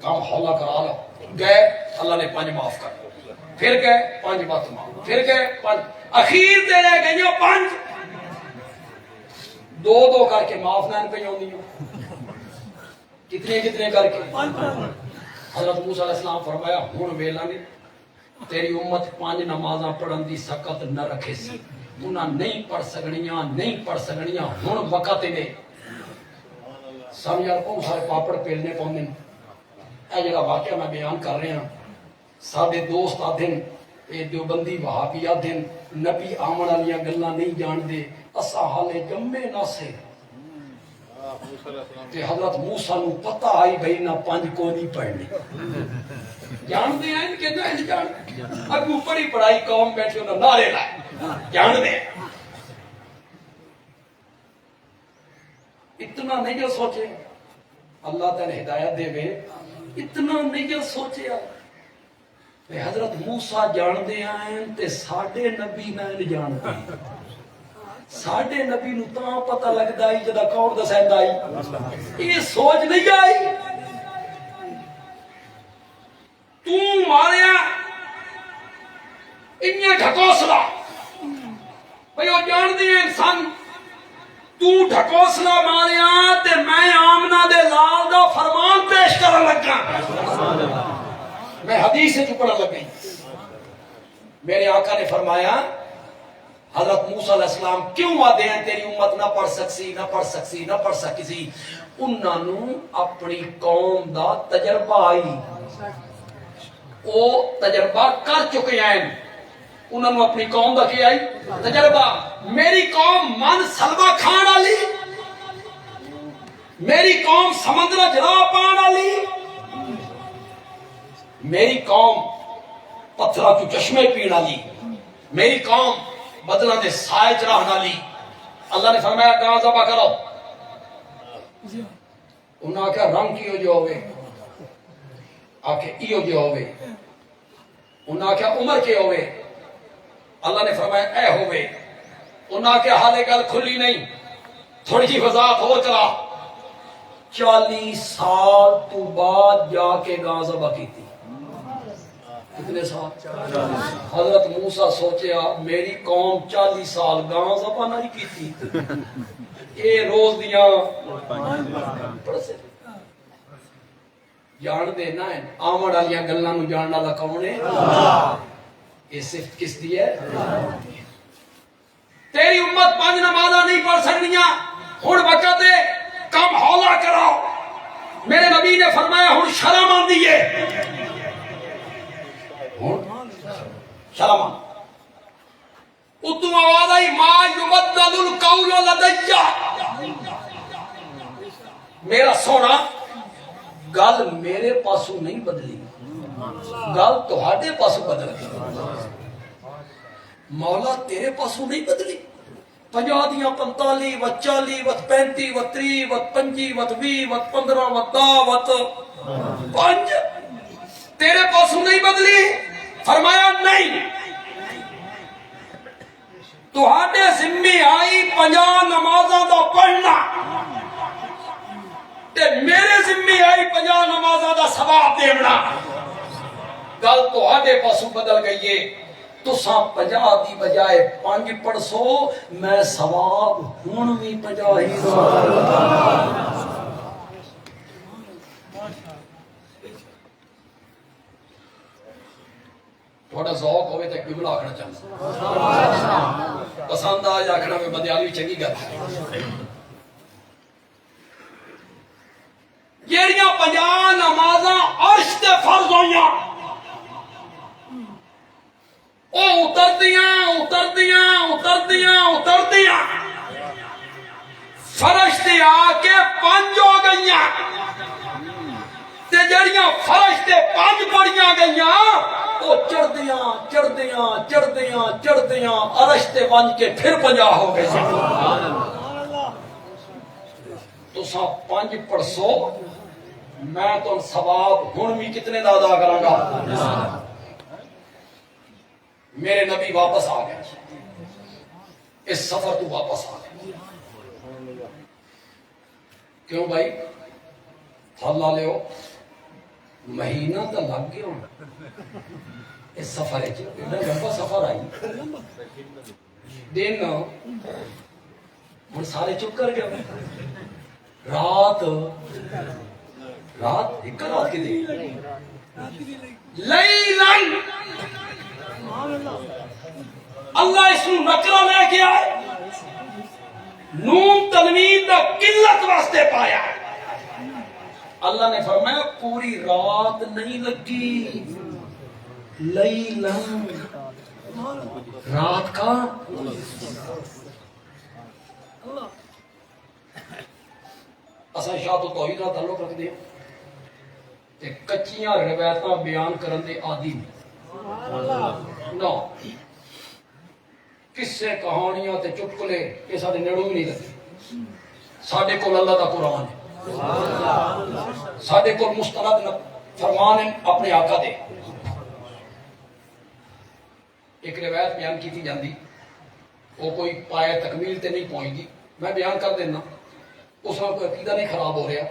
کام ہولا کرا لو۔ گئے، اللہ نے 5 معاف کر، پھر گئے 5 بات معاف، پھر گئے 5، اخیر دے رہ گئیں 5، 2 کر کے معاف نہ پہ ہوندی، کتنے کر کے حضرت موسیٰ علیہ السلام فرمایا ہن ویلا نے تیری امت 5 نمازاں پڑھن دی سکت نہ رکھے سی، انہاں نہیں پڑھ سگنیاں ہن وقت نے سب یار بہت سارے پاپڑ پیلنے پاؤندے اے جڑا واقعہ میں بیان کر رہا ہاں سارے دوست آدھن اے دیوبندی وہابی آدھن نبی آمن والیاں گلاں نہیں جان دے اساں حالے جمے نہ سے کہ حضرت موسیٰ نو پتہ آئی بھئی نہ 5 کو نہیں پڑھنی جان دے ہیں کہ نہیں جان دے اگو پڑھی پڑھائی قوم بیٹھے انہوں نعرے لائے جان دے اتنا نہیں جو سوچے اللہ تعالی ہدایت دے وے اتنا نہیں جو سوچے کہ حضرت موسیٰ جان دے آئیں تے ساڑھے نبی نہ جان دے ساڑھے نبی نو تاں پتہ لگ دائی جدہ کون دا سہد آئی یہ سوچ نہیں آئی تو ماریا انہیں ڈھکوسلا بھئی وہ جان دی انسان تو ڈھکوسلا ماریا تے میں آمنہ دے لال دا فرمان پیش کرن لگا میں حدیث سے چپڑا لگ گئی میرے آقا نے فرمایا حضرت موسیٰ علیہ السلام کیوں وعدے ہیں تیری امت نہ پڑھ سکسی انہاں نو اپنی قوم دا تجربہ آئی وہ تجربہ کر چکے ہیں انہاں نو اپنی قوم دا کیا آئی تجربہ میری قوم من سلوہ کھان والی میری قوم سمندر جلا پان والی میری قوم پتھرہ کی چشمے پین والی میری قوم بدلہ دے سائے چراہن والی اللہ نے فرمایا گاں ذبح کرو انہاں کیا رنگ کیو جو ہوئے آکے ایو جو ہوئے انہاں کیا عمر کے ہوئے اللہ نے فرمایا اے ہوئے انہاں کیا حالے گل کھلی نہیں تھوڑی جی وضاحت ہو کرا 40 سال تو بعد جا کے گاں ذبح کی تھی کتنے سال حضرت موسیٰ سوچیا میری قوم 40 سال گاں ذبح نہیں کی تھی اے روز دیاں پڑھے جان دے نہ ہے آمڑ آلیاں گلناں نو جاننا دا کون ہے یہ صفت کس دی ہے تیری امت 5 نمازاں نہیں پڑھ سکنیاں ہن وقت ہے کم ہولا کراؤ میرے نبی نے فرمایا ہن شرم آندی ہے شرم اتو آواز آئی ما یبدل القول لدیہ میرا سونا گل میرے پاسو نہیں بدلی گل تہاڈے پاسو بدل گئی مولا تیرے پاسو نہیں بدلی 50 دیاں 45 وت 40 وت 35 وت 30 وت 25 وت 20 وت 15 وت 10 وت 5 تیرے پاسو نہیں بدلی فرمایا نہیں تہاڈے ذمہ آئی 50 نمازاں دا پڑھنا تے میرے ذمہ آئی 50 نمازاں دا ثواب دینا گل تہاڈے پاسوں بدل گئی ہے تساں 50 دی بجائے 5 پڑھ سو میں ثواب ہن بھی 50 ہی تھوڑا ذوق ہوئے تے جملہ آکھنا چاہتا پسند آ جا آکھنا میں بدیالی چنگی گل جیڑیاں 50 نمازاں عرش تے فرض ہویاں او اتردیاں فرش تے آ کے 5 ہو گئیاں تے جڑیاں فرش تے 5 پڑیاں گئیاں وہ چڑھدیاں عرش تے ونج کے پھر 50 ہو گئے تو سا 5 پڑھ سو میں تو ثواب ہن بھی کتنے دا ادا کراں گا میرے نبی واپس آ گئے اس سفر تو واپس آ گئے کیوں بھائی تھلا لیو مہینہ تو لگ گیا اس سفر لمبا سفر آئی دن ہن سارے چپ کر گئے رات رات ایک رات کی دی لیلن اللہ اس نو نکرہ لے کے آئے نون تنوین دا قلت واسطے پایا اللہ نے فرمایا پوری رات نہیں لگی لیلن رات کا اساں شاہ تو توحید نال تعلق رکھ دے تے کچیاں روایتاں بیان کرن دے عادی نو قصے کہانیاں تے چٹکلے یہ سارے نیڑوں نہیں لگے ساڈے کول اللہ دا قرآن ہے ساڈے کول مستند فرمان ہے اپنے آقا دے ایک روایت بیان کی تھی جاندی وہ کوئی پائے تکمیل تے نہیں پہنچ گی میں بیان کر دینا اس میں کوئی عقیدہ نہیں خراب ہو رہا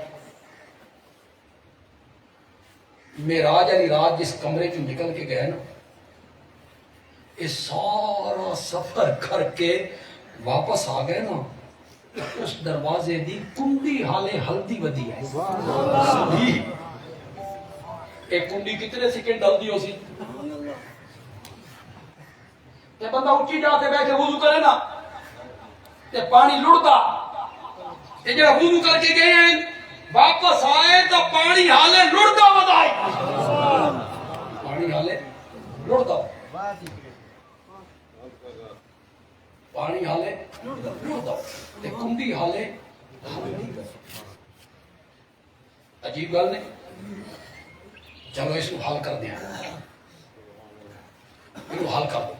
معراج علی رات جس کمرے چ نکل کے گئے نا یہ سارا سفر کر کے واپس آ گئے نا اس دروازے دی کنڈی حالے ہلدی ودی ہے ایک کنڈی کتنے سیکنڈ ہلدی ہو سی تے بندہ اٹھی جاتے بہ کے وضو کرے نا تے پانی لڑتا تے جڑا وضو کر کے گئے ہیں واپس آئے تو پانی حالے لڑتا ودائی پانی حالے لڑتا پانی حالے لڑتا تے کنڈی حالے عجیب گل نہیں چلو اس کو حل کر دیا حل کر دو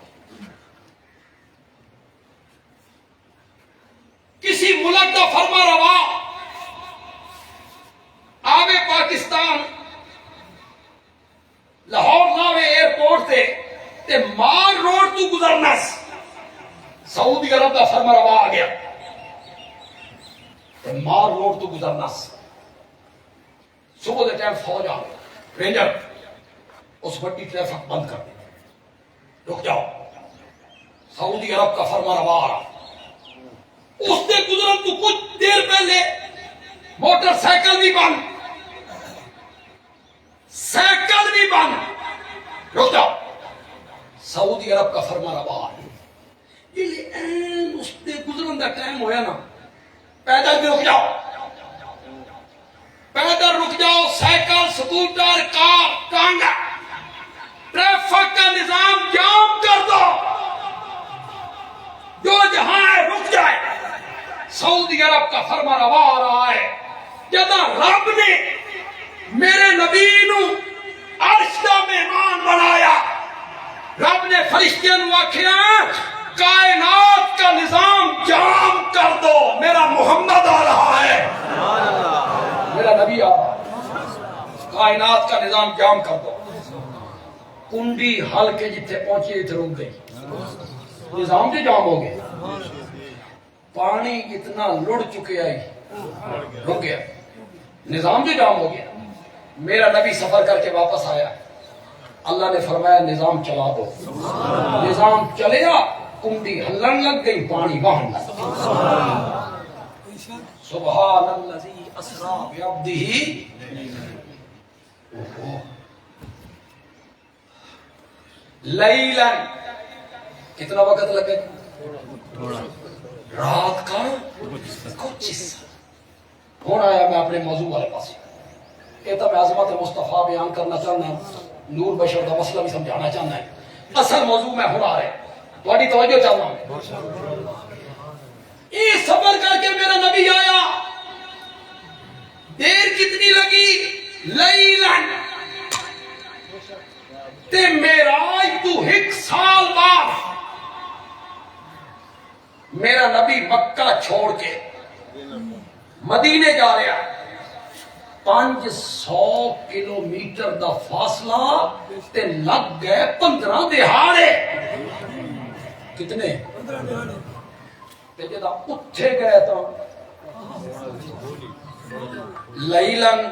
کسی ملک کا فرما روا آوے پاکستان لاہور ناوے ایئرپورٹ تے مار روڈ تو گزرنا سعودی عرب کا فرما روا آ گیا تے مار روڈ تو گزرنا صبح دے ٹائم فوج آ گیا رینجر اس بڑی ٹریفک بند کر دی رک جاؤ سعودی عرب کا فرما روا آ رہا اس نے گزرن تو کچھ دیر پہلے موٹر سائیکل بھی بند سائیکل بھی بند رک جاؤ سعودی عرب کا فرما روا یہ اس نے گزرن کا ٹائم ہویا نا پیدل بھی رک جاؤ پیدل رک جاؤ سائیکل سکوٹر کار ٹانگا ٹریفک کا نظام جام کر دو جو جہاں ہے رک جائے سعودی عرب کا فرما روا آ رہا ہے جدا رب نے میرے نبی نو عرش دا مہمان بنایا رب نے فرشتیاں نو آکھیا کائنات کا نظام جام کر دو میرا محمد آ رہا ہے میرا نبی آ رہا ہے کائنات کا نظام جام کر دو کنڈی حل کے جتھے پہنچی اتنے رک گئی نظام سے جام ہو گیا پانی اتنا لڑ چکے آئی رک گیا نظام جو جام ہو گیا میرا نبی سفر کر کے واپس آیا اللہ نے فرمایا نظام چلا دو نظام چلیا کنڈی ہلن لگ گئی پانی بہن لگ سبحان الذی اسری بعبدہ لیلن کتنا وقت لگے رات کا کچھ حصہ ہونا آیا میں اپنے موضوع والے پاس کہتا میں عظمت مصطفیٰ بیان کرنا چاہنا نور بشر کا مسئلہ بھی سمجھانا چاہنا ہے اصل موضوع میں ہونا رہے تھوڑی توجہ چاہنا ہوں یہ صبر کر کے میرا نبی آیا دیر کتنی لگی لیلن تے معراج تو ایک سال بعد میرا نبی مکہ چھوڑ کے مدینے جا رہا 500 کلومیٹر دا فاصلہ تے لگ گئے 15 دہاڑے کتنے تے جدا اٹھے گئے تو لیلن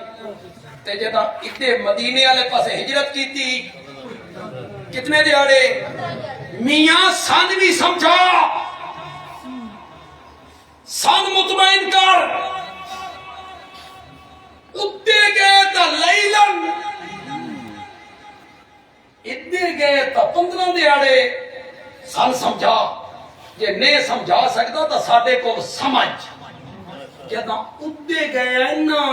تے جدا ادھے مدینے والے پاسے ہجرت کی تھی کتنے دیہڑے میاں سن بھی سمجھا سن مطمئن کر اتنے گئے تا لیلن ادھر گئے تا 15 دیہڑے سن سمجھا جے نہیں سمجھا سکتا تا ساڈے کو سمجھ جداں ادھے گئے نا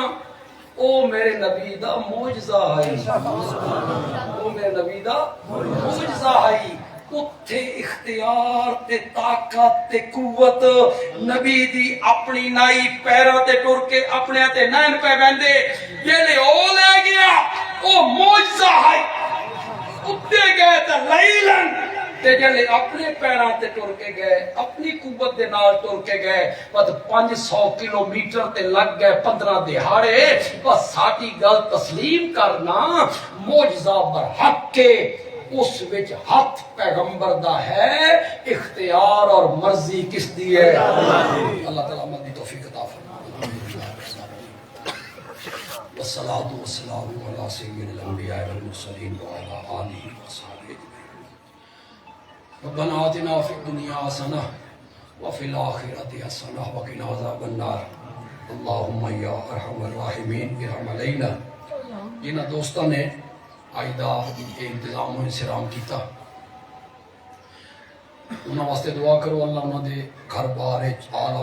او میرے نبی دا معجزہ ہے او میرے نبی دا معجزہ ہے اتھے اختیار تے طاقت تے قوت نبی دی اپنی نائی پیروں تے ٹر کے اپنے تے نین پہ بندے جیلے او لے گیا او معجزہ ہے اتھے گئے تے لیلن تے جلے اپنے پیراں تے ٹر کے گئے اپنی قوت دے نال ٹر کے گئے بس 500 کلومیٹر تے لگ گئے 15 دہاڑے بس ساڈی گل تسلیم کرنا معجزہ برحق کے اس وچ ہاتھ پیغمبر دا ہے اختیار اور مرضی کس دی ہے اللہ تعالیٰ ہمیں توفیق عطا فرمائے والصلاة والسلام علی سید الانبیاء والمرسلین وعلی آلہ وصحبہ ربنا آتنا فی الدنیا حسنہ وفی الآخرۃ حسنہ وقنا عذاب النار اللہم یا ارحم الراحمین ارحم علینا جنہ دوستوں نے آئیدہ انتظام و انسرام کیتا انہاں واسطے دعا کرو اللہ انہاں دے گھر بار آلہ